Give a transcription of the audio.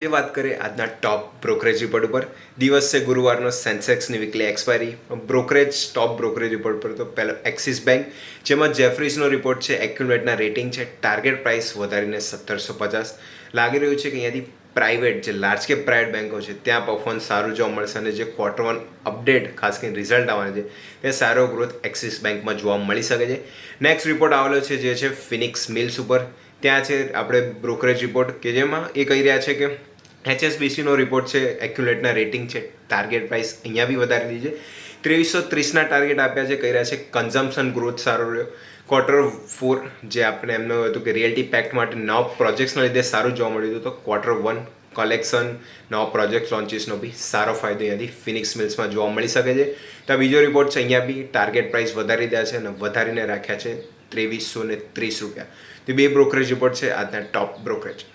એ વાત કરીએ આજના ટોપ બ્રોકરેજ રિપોર્ટ ઉપર. દિવસ છે ગુરુવારનો. સેન્સેક્સની વીકલી એક્સપાયરી. બ્રોકરેજ ટોપ બ્રોકરેજ રિપોર્ટ પર તો પહેલો એક્સિસ બેંક, જેમાં જેફરીઝનો રિપોર્ટ છે. એક્યુરેટના રેટિંગ છે. ટાર્ગેટ પ્રાઇસ વધારીને 1750 લાગી રહ્યું છે કે અહીંયાથી પ્રાઇવેટ જે લાર્જ કેપ પ્રાઇવેટ બેન્કો છે ત્યાં પરફોર્મન્સ સારું જોવા મળશે અને જે ક્વાર્ટર વન અપડેટ ખાસ કરીને રિઝલ્ટ આવવાના છે તે સારો ગ્રોથ એક્સિસ બેંકમાં જોવા મળી શકે છે. નેક્સ્ટ રિપોર્ટ આવેલો છે જે છે ફિનિક્સ મિલ્સ ઉપર. ત્યાં છે આપણે બ્રોકરેજ રિપોર્ટ કે જેમાં એ કહી રહ્યા છે કે HSBCનો રિપોર્ટ છે. એક્યુરેટના રેટિંગ છે. ટાર્ગેટ પ્રાઇસ અહીંયા બી વધારી દીધી છે. 2330ના ટાર્ગેટ આપ્યા છે. કહી રહ્યા છે કન્ઝમ્પશન ગ્રોથ સારો રહ્યો. Q4 જે આપણે એમનું હતું કે રિયલ્ટી પેક્ટ માટે નવા પ્રોજેક્ટ્સના લીધે સારું જોવા મળ્યું હતું. તો Q1 કલેક્શન નવા પ્રોજેક્ટ લોન્ચીસનો બી સારો ફાયદો અહીંયાથી ફિનિક્સ મિલ્સમાં જોવા મળી શકે છે. તો આ બીજો રિપોર્ટ છે. અહીંયા બી ટાર્ગેટ પ્રાઇસ વધારી દીધા છે અને વધારીને રાખ્યા છે 2330 રૂપિયા. તો બે બ્રોકરેજ રિપોર્ટ છે આજના ટોપ બ્રોકરેજ.